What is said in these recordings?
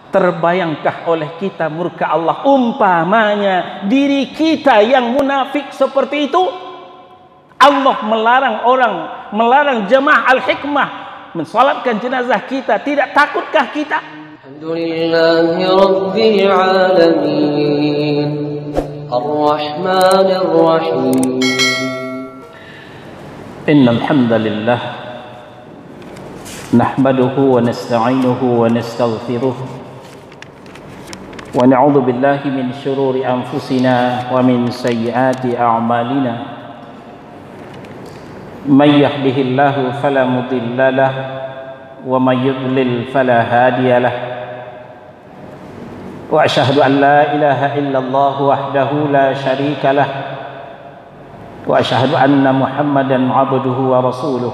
Terbayangkah oleh kita murka Allah umpamanya diri kita yang munafik seperti itu? Allah melarang orang, melarang jemaah Al-Hikmah mensalatkan jenazah kita. Tidak takutkah kita? Alhamdulillahi Rabbil Alamin Ar-Rahmanir Rahim. Innal hamdalillah nahmaduhu wa nasta'inuhu wa nastaghfiruh wa na'udzu billahi min shururi anfusina wa min sayyiati a'malina. May yahdihillahu fala mudilla lahu wa may yudlil fala hadiya lahu. Wa asyhadu an la ilaha illallah wahdahu la syarika lah. Wa asyhadu anna Muhammadan 'abduhu wa rasuluh.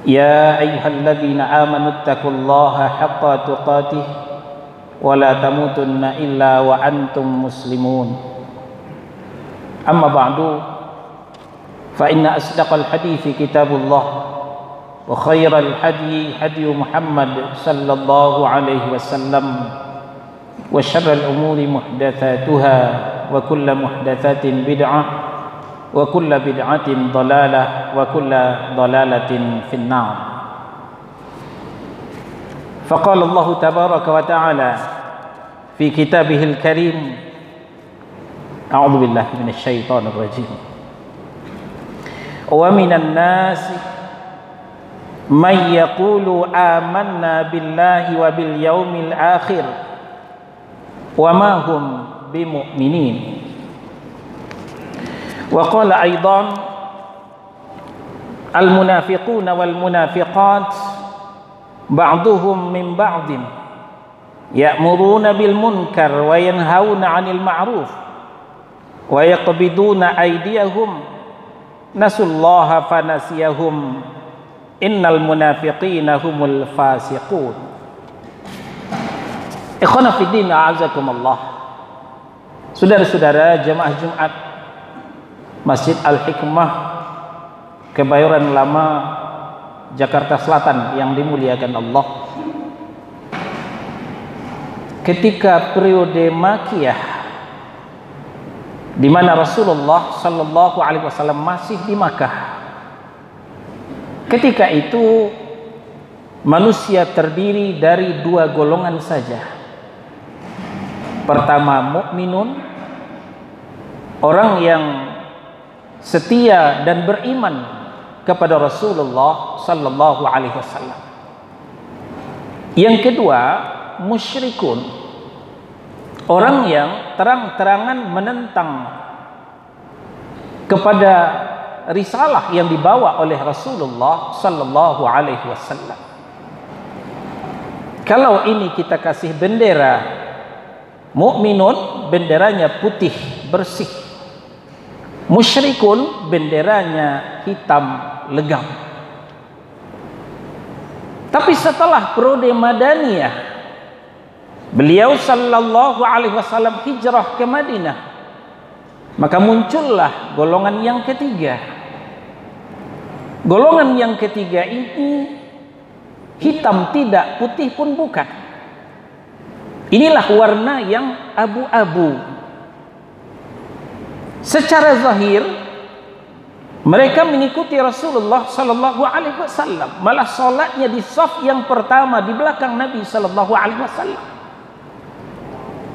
Ya ayyuhalladzina amanu taqullaha haqqa tuqatih wa la tamutunna illa wa antum muslimun. Amma ba'du, fa inna asdaqal hadithi kitabullah wa khairal hadi hadi Muhammad sallallahu alaihi wasallam wa syarrul umuri muhdatsatuha wa kullu muhdatsatin bid'ah wa kullu bid'atin dhalalah wa kullu dhalalatin finnar. فقال الله تبارك وتعالى في كتابه الكريم أعوذ بالله من الشيطان الرجيم ومن الناس من يقول آمنا بالله وباليوم الآخر وما هم بمؤمنين وقال أيضا المنافقون والمنافقات بعضهم من بعض يأمرون بالمنكر وينهون عن المعروف ويقبضون أيديهم نسوا الله فنسيهم إن المنافقين هم الفاسقون. Ikhwana fiddin a'azakumullah. Saudara-saudara jemaah Jumat Masjid Al-Hikmah Kebayoran Lama Jakarta Selatan yang dimuliakan Allah. Ketika periode Makkiyah di mana Rasulullah sallallahu alaihi wasallam masih di Makkah, ketika itu manusia terdiri dari dua golongan saja. Pertama, mukminun, orang yang setia dan beriman kepada Rasulullah sallallahu alaihi wasallam. Yang kedua, musyrikun, orang yang terang-terangan menentang kepada risalah yang dibawa oleh Rasulullah sallallahu alaihi wasallam. Kalau ini kita kasih bendera, mukminun benderanya putih bersih, musyrikun benderanya hitam legam. Tapi setelah periode Madaniyah, beliau sallallahu alaihi wasallam hijrah ke Madinah, maka muncullah golongan yang ketiga. Golongan yang ketiga ini hitam tidak, putih pun bukan. Inilah warna yang abu-abu. Secara zahir mereka mengikuti Rasulullah sallallahu alaihi wasallam, malah salatnya di saf yang pertama di belakang Nabi sallallahu alaihi wasallam.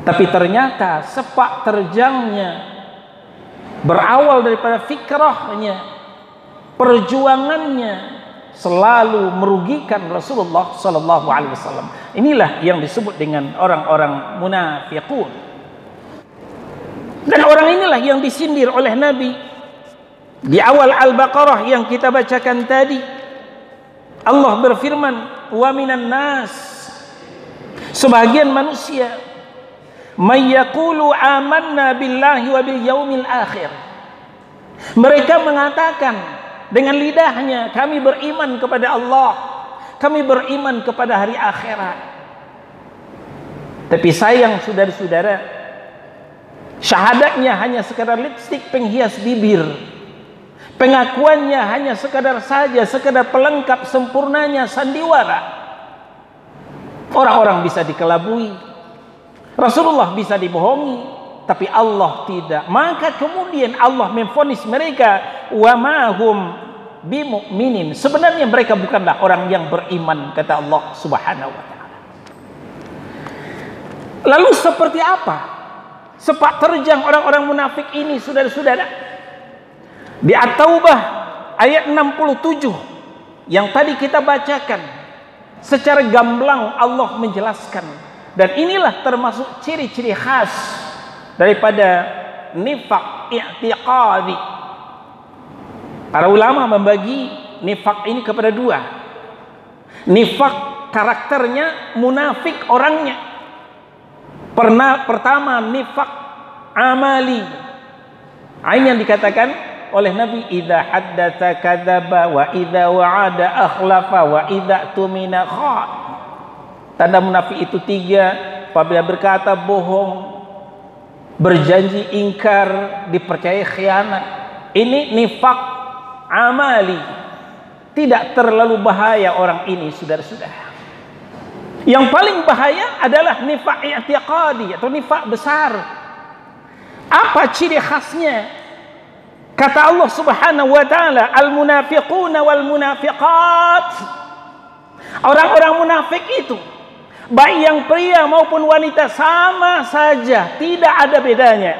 Tapi ternyata sepak terjangnya berawal daripada fikrahnya, perjuangannya selalu merugikan Rasulullah sallallahu alaihi wasallam. Inilah yang disebut dengan orang-orang munafiqun. Dan orang inilah yang disindir oleh Nabi di awal Al-Baqarah yang kita bacakan tadi. Allah berfirman, wa minan nas, sebagian manusia, may yaqulu amanna billahi wa bil yaumil akhir. Mereka mengatakan dengan lidahnya, kami beriman kepada Allah, kami beriman kepada hari akhirat. Tapi sayang saudara-saudara, syahadatnya hanya sekadar lipstik penghias bibir. Pengakuannya hanya sekadar saja, sekadar pelengkap sempurnanya sandiwara. Orang-orang bisa dikelabui, Rasulullah bisa dibohongi, tapi Allah tidak. Maka kemudian Allah memvonis mereka, wa ma hum bimu'minin. Sebenarnya mereka bukanlah orang yang beriman, kata Allah Subhanahu wa taala. Lalu seperti apa sepak terjang orang-orang munafik ini, saudara-saudara? Di At-Taubah ayat 67 yang tadi kita bacakan, secara gamblang Allah menjelaskan, dan inilah termasuk ciri-ciri khas daripada nifaq i'tiqadi. Para ulama membagi nifaq ini kepada dua. Nifaq karakternya, munafik orangnya. Pertama nifaq amali. Ini yang dikatakan oleh Nabi, idza haddatsa kadzaba wa idza wa'ada akhlafa wa idza tumina khan. Tanda munafik itu tiga: apabila berkata bohong, berjanji ingkar, dipercaya khianat. Ini nifaq amali. Tidak terlalu bahaya orang ini, saudara-saudara. Yang paling bahaya adalah nifaq i'tiqadi atau nifaq besar. Apa ciri khasnya? Kata Allah Subhanahu wa taala, al-munafiquna wal munafiqat. Orang-orang munafik itu, baik yang pria maupun wanita, sama saja, tidak ada bedanya.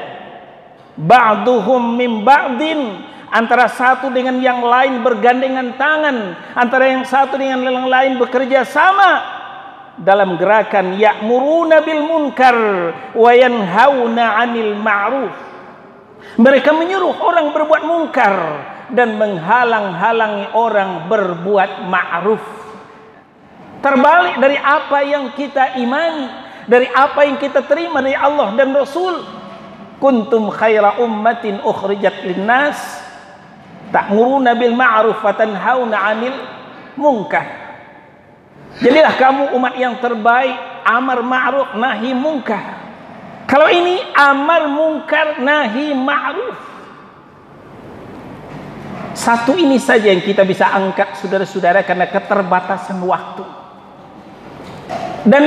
Ba'duhum min ba'din, antara satu dengan yang lain bergandengan tangan, antara yang satu dengan yang lain bekerja sama dalam gerakan ya'muruna bil munkar wa yanhauna 'anil ma'ruf. Mereka menyuruh orang berbuat mungkar dan menghalang-halangi orang berbuat ma'ruf. Terbalik dari apa yang kita imani, dari apa yang kita terima dari Allah dan Rasul. Kuntum khaira ummatin ukhrijat linnas ta'muruna bil ma'ruf wa tanhauna 'anil munkar. Jadilah kamu umat yang terbaik, amar ma'ruf nahi munkar. Kalau ini amar mungkar nahi ma'ruf. Satu ini saja yang kita bisa angkat, saudara-saudara, karena keterbatasan waktu. Dan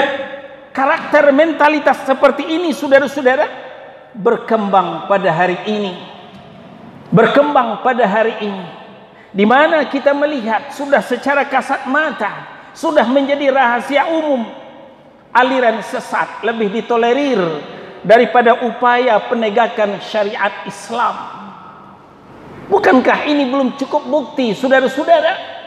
karakter mentalitas seperti ini, saudara-saudara, berkembang pada hari ini. Berkembang pada hari ini, di mana kita melihat sudah secara kasat mata, sudah menjadi rahasia umum, aliran sesat lebih ditolerir daripada upaya penegakan syariat Islam. Bukankah ini belum cukup bukti, saudara-saudara?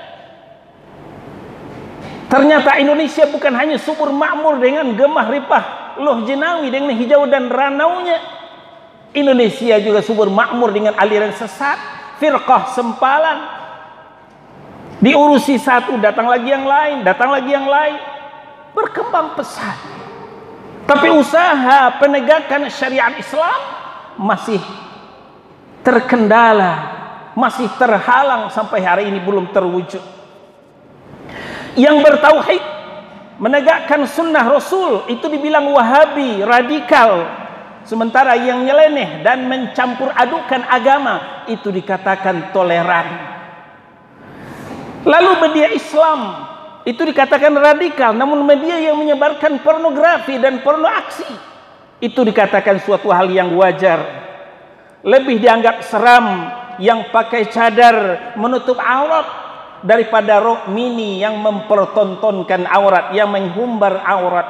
Ternyata Indonesia bukan hanya subur makmur dengan gemah ripah Loh Jenawi dengan hijau dan ranaunya. Indonesia juga subur makmur dengan aliran sesat, firqah sempalan. Diurusi satu, datang lagi yang lain, datang lagi yang lain. Berkembang pesat. Tapi usaha penegakan syariat Islam masih terkendala, masih terhalang sampai hari ini belum terwujud. Yang bertauhid, menegakkan sunnah Rasul, itu dibilang Wahabi, radikal. Sementara yang nyeleneh dan mencampur adukan agama, itu dikatakan toleran. Lalu media Islam, itu dikatakan radikal. Namun media yang menyebarkan pornografi dan porno aksi, itu dikatakan suatu hal yang wajar. Lebih dianggap seram yang pakai cadar menutup aurat daripada rok mini yang mempertontonkan aurat, yang menghumbar aurat.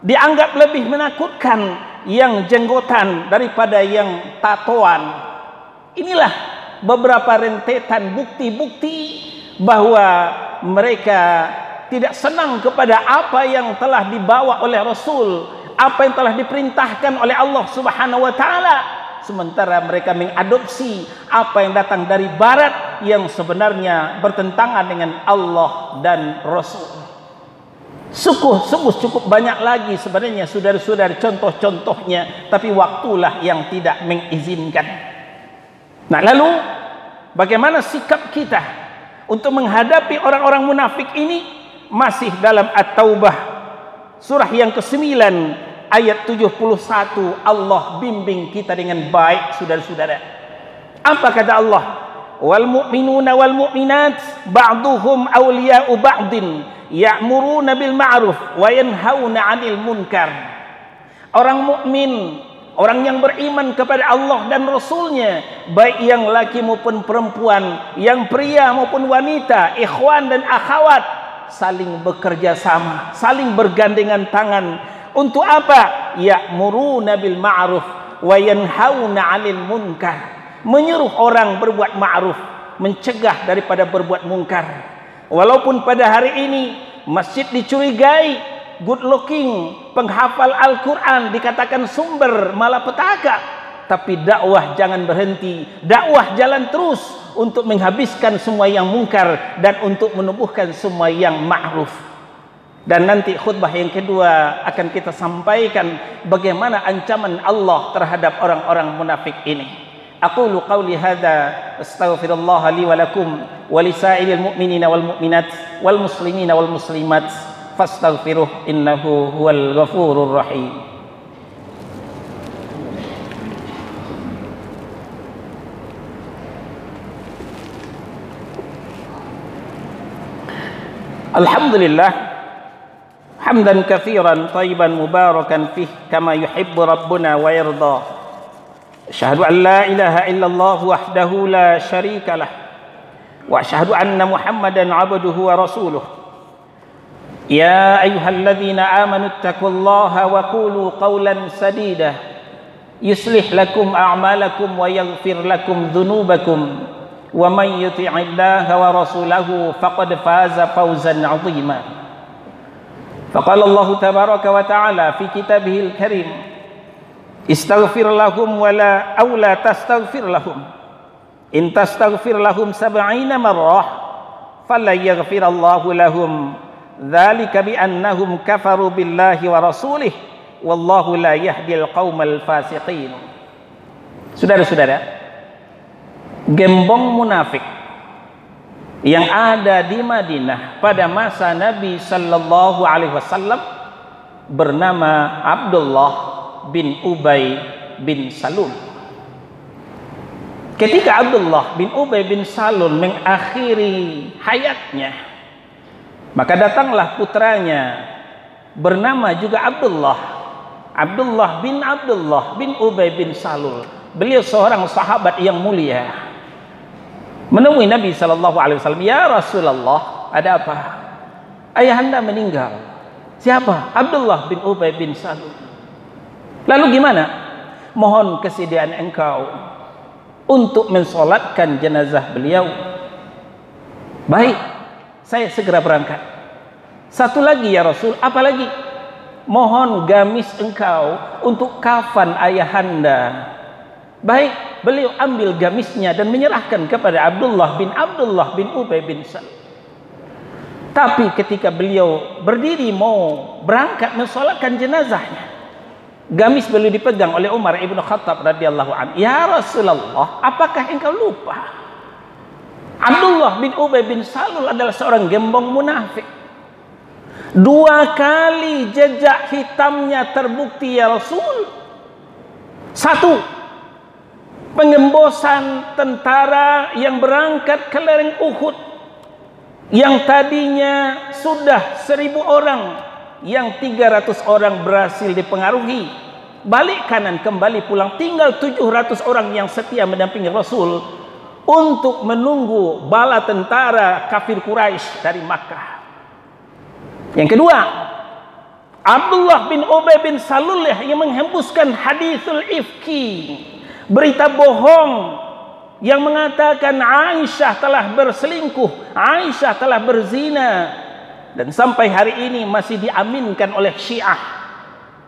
Dianggap lebih menakutkan yang jenggotan daripada yang tatoan. Inilah beberapa rentetan bukti-bukti bahwa mereka tidak senang kepada apa yang telah dibawa oleh Rasul, apa yang telah diperintahkan oleh Allah Subhanahu wa taala. Sementara mereka mengadopsi apa yang datang dari barat yang sebenarnya bertentangan dengan Allah dan Rasul. Sungguh cukup banyak lagi sebenarnya saudara-saudara contoh-contohnya, tapi waktulah yang tidak mengizinkan. Nah, lalu bagaimana sikap kita untuk menghadapi orang-orang munafik ini? Masih dalam At-Taubah surah yang ke-9 ayat 71, Allah bimbing kita dengan baik, saudara-saudara. Apa kata Allah? wal mu'minuna wal mu'minat ba'duhum awliya'u ba'din ya'muruna bil ma'ruf wa yanhauna 'anil munkar. Orang mukmin, orang yang beriman kepada Allah dan Rasulnya, baik yang laki maupun perempuan, yang pria maupun wanita, ikhwan dan akhwat, saling bekerja sama, saling bergandengan tangan. Untuk apa? Ya'muruna bil ma'ruf wa yanhauna 'anil munkar. Menyuruh orang berbuat ma'ruf, mencegah daripada berbuat munkar. Walaupun pada hari ini masjid dicurigai good looking, penghafal Al-Quran dikatakan sumber malapetaka, tapi dakwah jangan berhenti, dakwah jalan terus untuk menghabiskan semua yang mungkar dan untuk menumbuhkan semua yang ma'ruf. Dan nanti khutbah yang kedua akan kita sampaikan bagaimana ancaman Allah terhadap orang-orang munafik ini. Aqulu qawli hadza astaghfirullah li wa lakum wa lisa'ilil mu'minina wal mu'minat wal muslimina wal muslimat fastaghfiruh innahu huwal ghafurur rahim. Alhamdulillah hamdan katsiran tayyiban mubarakan fih kama yuhibbu rabbuna wa yarda. Asyhadu an la ilaha illallah wahdahu la syarika lah wa asyhadu anna Muhammadan abduhu wa rasuluh. Ya ayyuhalladzina amanu taqullaha wa qulu qawlan sadida yuslih lakum a'malakum wa yaghfir lakum dhunubakum wa man yuti'illaha wa rasulahu faqad faza fawzan 'azima. Faqala Allah tabaraka wa ta'ala fi kitabihil karim istaghfir lahum wa la aw la tastaghfir lahum in tastaghfir lahum 70 marrah fala yaghfirallahu lahum dzalika bi annahum kafaru billahi wa rasulih wallahu la yahdil qaumal fasiqin. Saudara-saudara, gembong munafik yang ada di Madinah pada masa Nabi sallallahu alaihi wasallam bernama Abdullah bin Ubay bin Salul. Ketika Abdullah bin Ubay bin Salul mengakhiri hayatnya, maka datanglah putranya bernama juga Abdullah bin Ubay bin Salul. Beliau seorang sahabat yang mulia, menemui Nabi SAW. Ya Rasulullah, ada apa? Ayahanda meninggal. Siapa? Abdullah bin Ubay bin Salul. Lalu gimana? Mohon kesediaan engkau untuk mensolatkan jenazah beliau. Baik, saya segera berangkat. Satu lagi ya Rasul, apa lagi? Mohon gamis engkau untuk kafan ayahanda. Baik, beliau ambil gamisnya dan menyerahkan kepada Abdullah bin Ubay bin Salul. Tapi ketika beliau berdiri mau berangkat mensolatkan jenazahnya, gamis beliau dipegang oleh Umar ibn Khattab radhiyallahu anhu. Ya Rasulullah, apakah engkau lupa? Abdullah bin Ubay bin Salul adalah seorang gembong munafik. 2 kali jejak hitamnya terbukti ya Rasul. 1, pengembosan tentara yang berangkat ke lereng Uhud, yang tadinya sudah 1000 orang, yang 300 orang berhasil dipengaruhi, balik kanan kembali pulang, tinggal 700 orang yang setia mendampingi Rasul untuk menunggu bala tentara kafir Quraisy dari Makkah. Yang kedua, Abdullah bin Ubay bin Salul yang menghembuskan hadithul ifki, berita bohong yang mengatakan Aisyah telah berselingkuh, Aisyah telah berzina, dan sampai hari ini masih diaminkan oleh Syiah.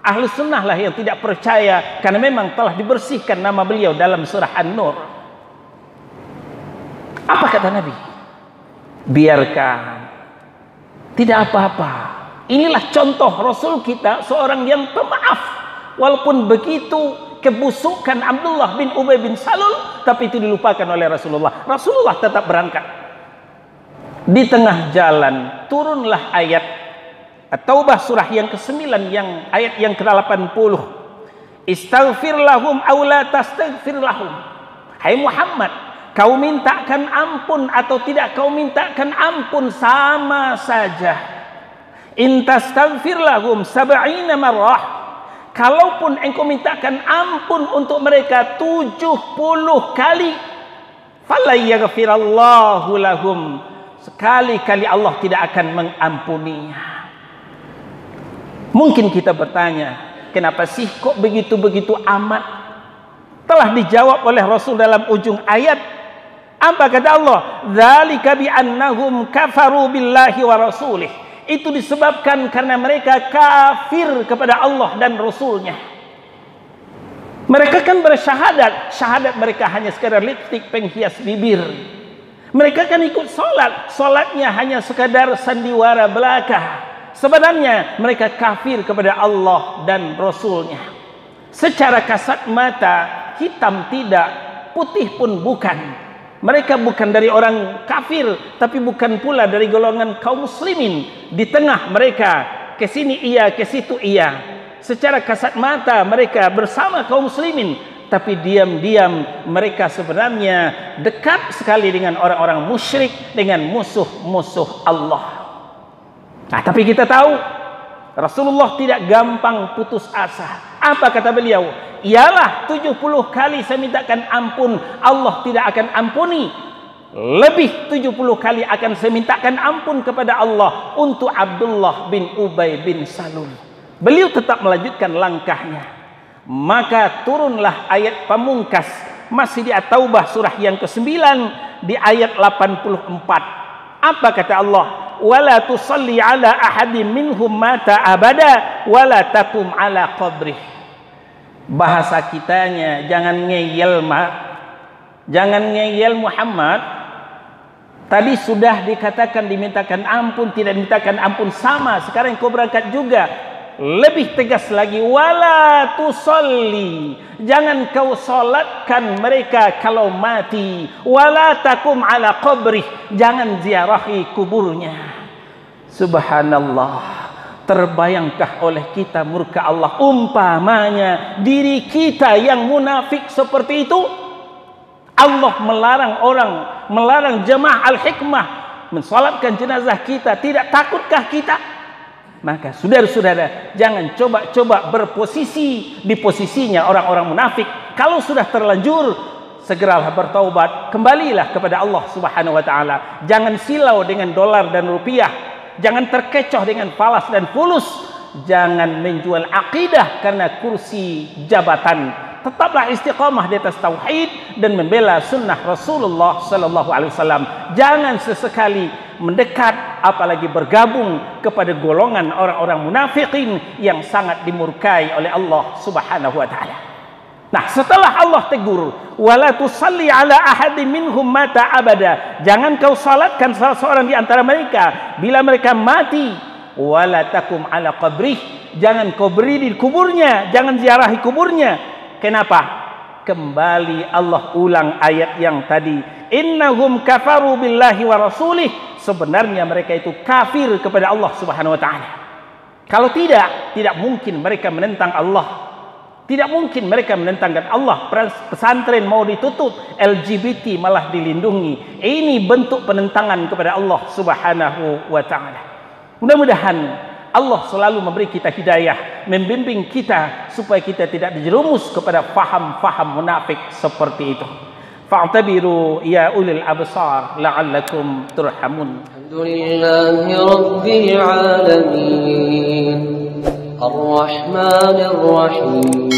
Ahlu sunnah lah yang tidak percaya, karena memang telah dibersihkan nama beliau dalam surah An-Nur. Apa kata Nabi? Biarkan, tidak apa-apa. Inilah contoh Rasul kita, seorang yang pemaaf. Walaupun begitu kebusukan Abdullah bin Ubay bin Salul, tapi itu dilupakan oleh Rasulullah. Rasulullah tetap berangkat. Di tengah jalan turunlah ayat At-Taubah surah yang ke-9, yang ayat yang ke-80. Istaghfir lahum aw la tastaghfir lahum. Hai Muhammad, kau mintakan ampun atau tidak kau mintakan ampun sama saja. In tastaghfir lahum 70 marrah, kalaupun engkau mintakan ampun untuk mereka 70 kali, fala yaghfirallahu lahum, sekali-kali Allah tidak akan mengampuninya. Mungkin kita bertanya, kenapa sih kok begitu-begitu amat? Telah dijawab oleh Rasul dalam ujung ayat. Apa kata Allah? Dzalika bi annahum kafaru billahi wa rasulih. Itu disebabkan karena mereka kafir kepada Allah dan Rasulnya. Mereka kan bersyahadat, syahadat mereka hanya sekadar lipstik penghias bibir. Mereka kan ikut solat, solatnya hanya sekadar sandiwara belaka. Sebenarnya mereka kafir kepada Allah dan Rasulnya. Secara kasat mata, hitam tidak, putih pun bukan. Mereka bukan dari orang kafir, tapi bukan pula dari golongan kaum muslimin. Di tengah mereka, ke sini iya, ke situ iya. Secara kasat mata mereka bersama kaum muslimin, tapi diam-diam mereka sebenarnya dekat sekali dengan orang-orang musyrik, dengan musuh-musuh Allah. Nah, tapi kita tahu Rasulullah tidak gampang putus asa. Apa kata beliau? Ialah 70 kali saya mintakan ampun, Allah tidak akan ampuni. Lebih 70 kali akan saya mintakan ampun kepada Allah untuk Abdullah bin Ubay bin Salul. Beliau tetap melanjutkan langkahnya. Maka turunlah ayat pamungkas, masih di At-Taubah surah yang ke-9 di ayat 84. Apa kata Allah? Wala tusalli ala ahadim minhum mata abada wala takum ala qabrih. Bahasa kitanya, jangan ngeyel jangan ngeyel Muhammad. Tadi sudah dikatakan dimintakan ampun, tidak dimintakan ampun sama. Sekarang kau berangkat juga. Lebih tegas lagi, wala tusalli, jangan kau solatkan mereka kalau mati. Wala takum ala qabrih, jangan ziarahi kuburnya. Subhanallah. Terbayangkah oleh kita murka Allah umpamanya diri kita yang munafik seperti itu? Allah melarang orang, melarang jemaah Al-Hikmah mensolatkan jenazah kita. Tidak takutkah kita? Maka saudara-saudara, jangan coba-coba berposisi di posisinya orang-orang munafik. Kalau sudah terlanjur, segeralah bertaubat, kembalilah kepada Allah Subhanahu wa taala. Jangan silau dengan dolar dan rupiah, jangan terkecoh dengan falas dan fulus, jangan menjual akidah karena kursi jabatan. Tetaplah istiqamah di atas tauhid dan membela sunnah Rasulullah sallallahu alaihi wasallam. Jangan sesekali mendekat apalagi bergabung kepada golongan orang-orang munafikin yang sangat dimurkai oleh Allah Subhanahu wa taala. Nah, setelah Allah tegur, wala tusalli ala ahadin minhum mata abada, jangan kau salatkan salah seorang di antara mereka bila mereka mati. Wala takum ala qabrih, jangan kau berdiri di kuburnya, jangan ziarahi kuburnya. Kenapa? Kembali Allah ulang ayat yang tadi, innahum kafaru billahi wa rasulih, sebenarnya mereka itu kafir kepada Allah Subhanahu wa taala. Kalau tidak mungkin mereka menentang Allah. Tidak mungkin mereka menentangkan Allah. Pesantren mau ditutup, LGBT malah dilindungi. Ini bentuk penentangan kepada Allah Subhanahu wa taala. Mudah-mudahan Allah selalu memberi kita hidayah, membimbing kita supaya kita tidak dijerumus kepada faham-faham munafik seperti itu. Fa'tabiru ya ulil absar la'allakum turhamun. Alhamdulillahi rabbil alamin. Ar-Rahmanir Rahim.